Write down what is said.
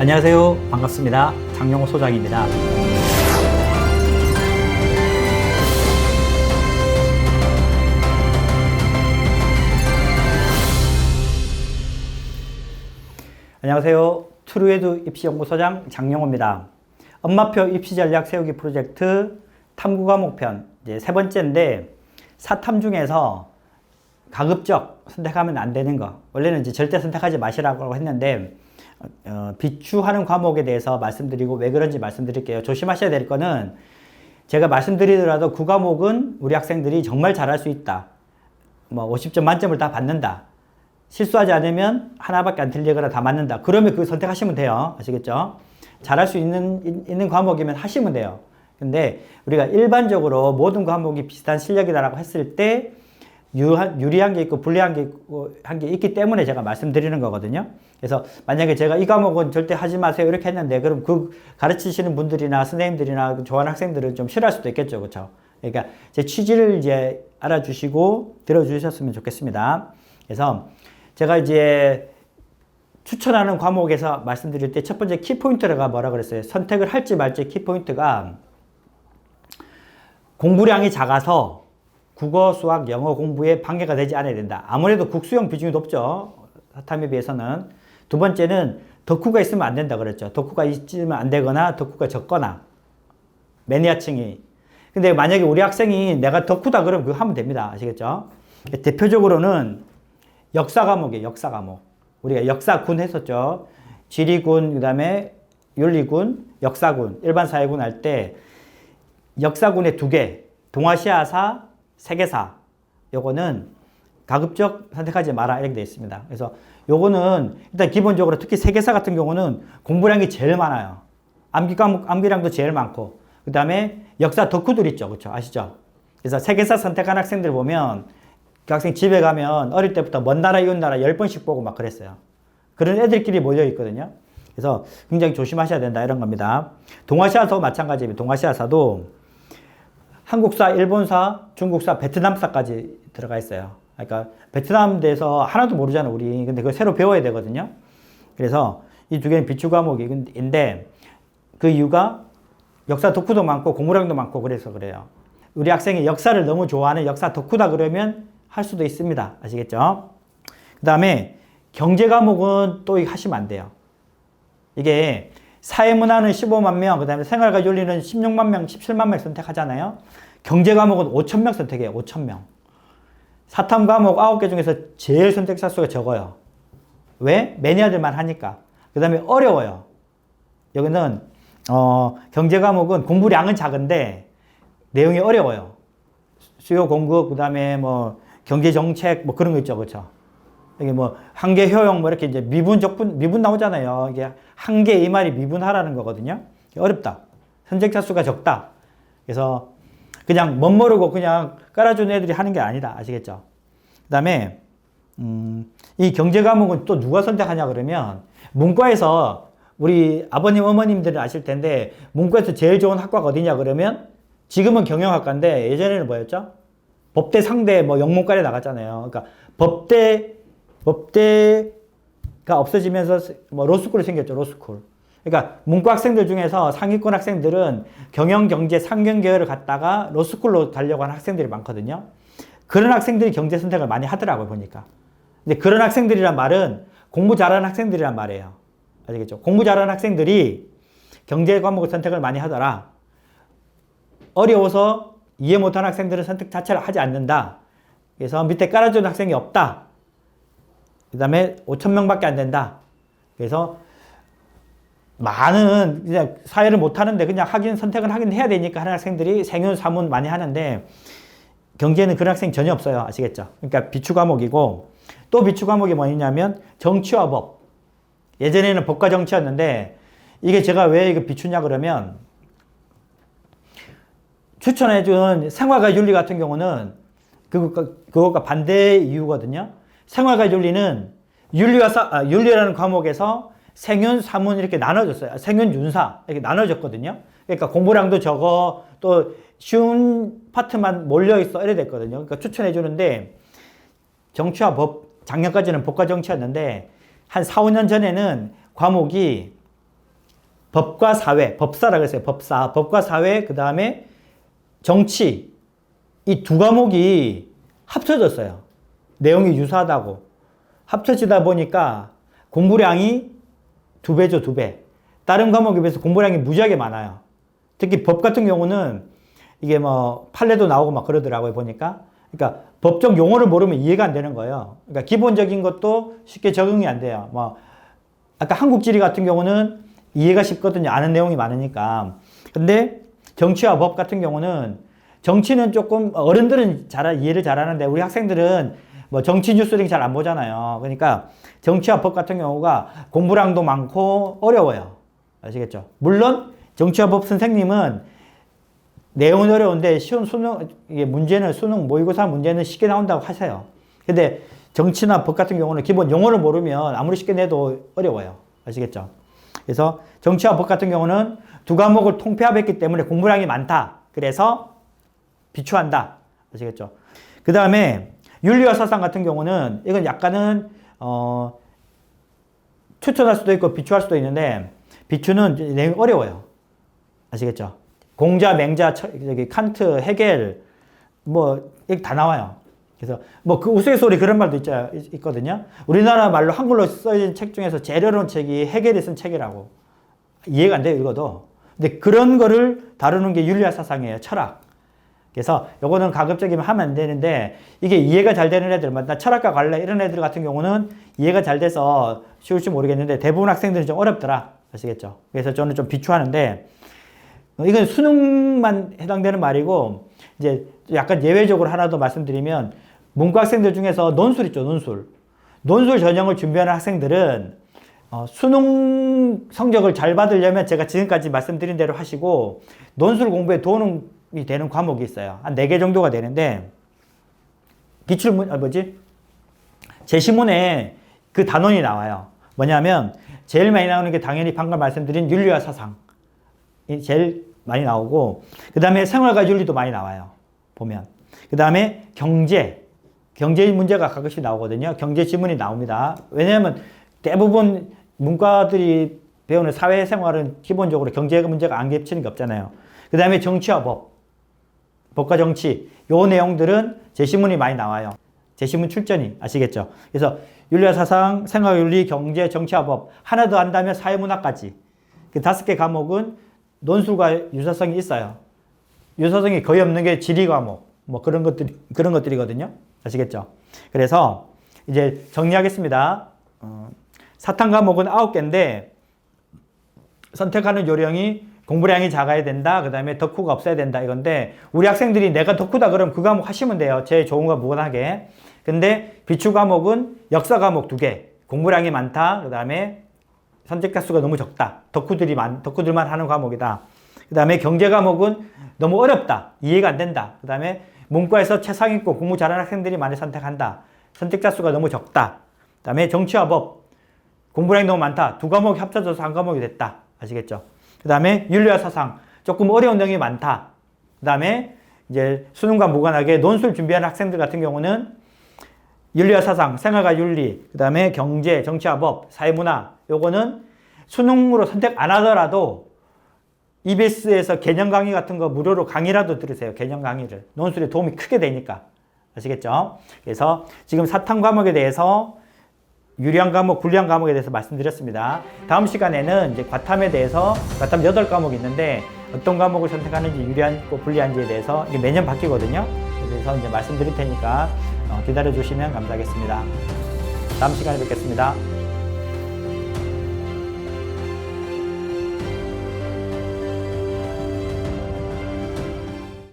안녕하세요. 반갑습니다. 장용호 소장입니다. 안녕하세요. 트루에듀 입시연구소장 장용호입니다. 엄마표 입시전략 세우기 프로젝트 탐구과목편 이제 세 번째인데, 사탐 중에서 가급적 선택하면 안 되는 거, 원래는 이제 절대 선택하지 마시라고 했는데 비추하는 과목에 대해서 말씀드리고 왜 그런지 말씀드릴게요. 조심하셔야 될 거는, 제가 말씀드리더라도 그 과목은 우리 학생들이 정말 잘할 수 있다, 뭐 50점 만점을 다 받는다, 실수하지 않으면 하나밖에 안 틀리거나 다 맞는다, 그러면 그거 선택하시면 돼요. 아시겠죠? 잘할 수 있는 과목이면 하시면 돼요. 근데 우리가 일반적으로 모든 과목이 비슷한 실력이다라고 했을 때 유리한 게 있고 불리한 게 있기 때문에 제가 말씀드리는 거거든요. 그래서 만약에 제가 이 과목은 절대 하지 마세요 이렇게 했는데, 그럼 그 가르치시는 분들이나 선생님들이나 좋아하는 학생들은 좀 싫어할 수도 있겠죠. 그렇죠? 그러니까 제 취지를 이제 알아주시고 들어주셨으면 좋겠습니다. 그래서 제가 이제 추천하는 과목에서 말씀드릴 때 첫 번째 키포인트가 뭐라 그랬어요? 선택을 할지 말지 키포인트가, 공부량이 작아서 국어, 수학, 영어 공부에 방해가 되지 않아야 된다. 아무래도 국수형 비중이 높죠. 사탐에 비해서는. 두 번째는 덕후가 있으면 안 된다 그랬죠. 덕후가 있으면 안 되거나 덕후가 적거나 매니아층이. 근데 만약에 우리 학생이 내가 덕후다 그러면 그거 하면 됩니다. 아시겠죠? 대표적으로는 역사 과목이에요. 역사 과목. 우리가 역사군 했었죠. 지리군, 그 다음에 윤리군, 역사군, 일반사회군 할 때 역사군의 두 개, 동아시아사, 세계사, 요거는 가급적 선택하지 마라 이렇게 되어 있습니다. 그래서 요거는 일단 기본적으로 특히 세계사 같은 경우는 공부량이 제일 많아요. 암기량도 제일 많고, 그 다음에 역사 덕후들 있죠. 그렇죠? 아시죠? 그래서 세계사 선택한 학생들 보면 그 학생 집에 가면 어릴 때부터 먼 나라 이웃 나라 10번씩 보고 막 그랬어요. 그런 애들끼리 모여 있거든요. 그래서 굉장히 조심하셔야 된다 이런 겁니다. 동아시아사도 마찬가지입니다. 동아시아사도 한국사, 일본사, 중국사, 베트남사까지 들어가 있어요. 그러니까 베트남에 대해서 하나도 모르잖아 우리. 근데 그걸 새로 배워야 되거든요. 그래서 이 두 개는 비추 과목인데, 그 이유가 역사 덕후도 많고 공부량도 많고 그래서 그래요. 우리 학생이 역사를 너무 좋아하는 역사 덕후다 그러면 할 수도 있습니다. 아시겠죠? 그 다음에 경제 과목은 또 하시면 안 돼요. 이게 사회문화는 15만 명, 그 다음에 생활과 윤리는 16만 명, 17만 명 선택하잖아요. 경제 과목은 5천 명 선택해요. 5천 명. 사탐 과목 9개 중에서 제일 선택자 수가 적어요. 왜? 매니아들만 하니까. 그 다음에 어려워요. 여기는 경제 과목은 공부량은 작은데 내용이 어려워요. 수요 공급, 그 다음에 뭐 경제 정책 뭐 그런 거 있죠. 그렇죠? 이게 뭐 한계 효용 뭐 이렇게 이제 미분 나오잖아요. 이게 한계 이 말이 미분하라는 거거든요. 어렵다. 선택자 수가 적다. 그래서 그냥 멋모르고 그냥 깔아주는 애들이 하는 게 아니다. 아시겠죠? 그 다음에 이 경제 과목은 또 누가 선택하냐 그러면, 문과에서 우리 아버님 어머님들은 아실 텐데 문과에서 제일 좋은 학과가 어디냐 그러면 지금은 경영학과인데 예전에는 뭐였죠? 법대, 상대, 뭐 영문과에 나갔잖아요. 그러니까 법대가 없어지면서 뭐 로스쿨이 생겼죠. 로스쿨. 그러니까 문과 학생들 중에서 상위권 학생들은 경영, 경제, 상경 계열을 갔다가 로스쿨로 가려고 하는 학생들이 많거든요. 그런 학생들이 경제 선택을 많이 하더라고요, 보니까. 근데 그런 학생들이란 말은 공부 잘하는 학생들이란 말이에요. 아시겠죠? 공부 잘하는 학생들이 경제 과목을 선택을 많이 하더라. 어려워서 이해 못하는 학생들은 선택 자체를 하지 않는다. 그래서 밑에 깔아주는 학생이 없다. 그 다음에 5천 명밖에 안 된다. 그래서 많은 그냥 사회를 못하는데 그냥 선택을 하긴 해야 되니까 하는 학생들이 생윤, 사문 많이 하는데, 경제는 그런 학생 전혀 없어요. 아시겠죠? 그러니까 비추 과목이고, 또 비추 과목이 뭐냐면 정치와 법. 예전에는 법과 정치였는데, 이게 제가 왜 이거 비추냐 그러면, 추천해준 생활과 윤리 같은 경우는 그것과 반대 이유거든요. 생활과 윤리는 윤리라는 과목에서 생윤, 사문 이렇게 나눠졌어요. 생윤, 윤사 이렇게 나눠졌거든요. 그러니까 공부량도 적어, 또 쉬운 파트만 몰려있어 이래 됐거든요. 그러니까 추천해 주는데, 정치와 법, 작년까지는 법과 정치였는데 한 4, 5년 전에는 과목이 법과 사회, 법사라고 했어요. 법과 사회, 그 다음에 정치, 이 두 과목이 합쳐졌어요. 내용이 유사하다고. 합쳐지다 보니까 공부량이 2배죠, 2배. 다른 과목에 비해서 공부량이 무지하게 많아요. 특히 법 같은 경우는 이게 뭐 판례도 나오고 막 그러더라고요, 보니까. 그러니까 법적 용어를 모르면 이해가 안 되는 거예요. 그러니까 기본적인 것도 쉽게 적응이 안 돼요. 뭐 아까 한국지리 같은 경우는 이해가 쉽거든요. 아는 내용이 많으니까. 근데 정치와 법 같은 경우는 정치는 조금 어른들은 이해를 잘하는데 우리 학생들은 뭐 정치 뉴스링 잘 안 보잖아요. 그러니까 정치와 법 같은 경우가 공부량도 많고 어려워요. 아시겠죠? 물론 정치와 법 선생님은 내용은 어려운데 쉬운 수능, 이게 문제는 수능 모의고사 문제는 쉽게 나온다고 하세요. 근데 정치나 법 같은 경우는 기본 용어를 모르면 아무리 쉽게 내도 어려워요. 아시겠죠? 그래서 정치와 법 같은 경우는 두 과목을 통폐합했기 때문에 공부량이 많다. 그래서 비추한다. 아시겠죠? 그 다음에 윤리와 사상 같은 경우는 이건 약간은 추천할 수도 있고 비추할 수도 있는데 비추는 내용이 어려워요. 아시겠죠? 공자, 맹자, 칸트, 헤겔 뭐 이게 다 나와요. 그래서 뭐 그 우스갯소리 그런 말도 있거든요. 우리나라 말로 한글로 써진 책 중에서 제일 어려운 책이 헤겔이 쓴 책이라고. 이해가 안 돼요, 읽어도. 근데 그런 거를 다루는 게 윤리와 사상이에요, 철학. 그래서 요거는 가급적이면 하면 안 되는데 이게 이해가 잘 되는 애들, 나 철학과 갈래 이런 애들 같은 경우는 이해가 잘 돼서 쉬울지 모르겠는데 대부분 학생들은 좀 어렵더라. 아시겠죠? 그래서 저는 좀 비추하는데 이건 수능만 해당되는 말이고 이제 약간 예외적으로 하나 더 말씀드리면 문과 학생들 중에서 논술 있죠, 논술. 논술 전형을 준비하는 학생들은 수능 성적을 잘 받으려면 제가 지금까지 말씀드린 대로 하시고 논술 공부에 도움이 되는 과목이 있어요. 한 4개 정도가 되는데 기출문, 제시문에 그 단원이 나와요. 뭐냐면 제일 많이 나오는 게 당연히 방금 말씀드린 윤리와 사상. 제일 많이 나오고 그 다음에 생활과 윤리도 많이 나와요. 보면. 그 다음에 경제 문제가 가끔씩 나오거든요. 경제 지문이 나옵니다. 왜냐하면 대부분 문과들이 배우는 사회생활은 기본적으로 경제 문제가 안 겹치는 게 없잖아요. 그 다음에 정치와 법과 정치 요 내용들은 제시문이 많이 나와요. 제시문 출전이 아시겠죠? 그래서 윤리와 사상, 생활윤리, 경제, 정치와 법 하나 더 한다면 사회문화까지 그 5개 과목은 논술과 유사성이 있어요. 유사성이 거의 없는 게 지리 과목 뭐 그런 것들이거든요. 아시겠죠? 그래서 이제 정리하겠습니다. 사탐 과목은 9개인데 선택하는 요령이 공부량이 작아야 된다. 그 다음에 덕후가 없어야 된다. 이건데 우리 학생들이 내가 덕후다 그러면 그 과목 하시면 돼요. 제일 좋은 거 무관하게. 근데 비추 과목은 역사 과목 2개. 공부량이 많다. 그 다음에 선택자 수가 너무 적다. 덕후들만 하는 과목이다. 그 다음에 경제 과목은 너무 어렵다. 이해가 안 된다. 그 다음에 문과에서 최상 있고 공부 잘하는 학생들이 많이 선택한다. 선택자 수가 너무 적다. 그 다음에 정치와 법. 공부량이 너무 많다. 2과목이 합쳐져서 1과목이 됐다. 아시겠죠? 그 다음에 윤리와 사상. 조금 어려운 내용이 많다. 그 다음에 이제 수능과 무관하게 논술 준비하는 학생들 같은 경우는 윤리와 사상, 생활과 윤리, 그 다음에 경제, 정치와 법, 사회문화 요거는 수능으로 선택 안 하더라도 EBS에서 개념 강의 같은 거 무료로 강의라도 들으세요. 개념 강의를. 논술에 도움이 크게 되니까. 아시겠죠? 그래서 지금 사탐 과목에 대해서 유리한 과목, 불리한 과목에 대해서 말씀드렸습니다. 다음 시간에는 이제 과탐에 대해서 과탐 8과목이 있는데 어떤 과목을 선택하는지 유리한고 불리한지에 대해서 이게 매년 바뀌거든요. 그래서 이제 말씀드릴 테니까 기다려 주시면 감사하겠습니다. 다음 시간에 뵙겠습니다.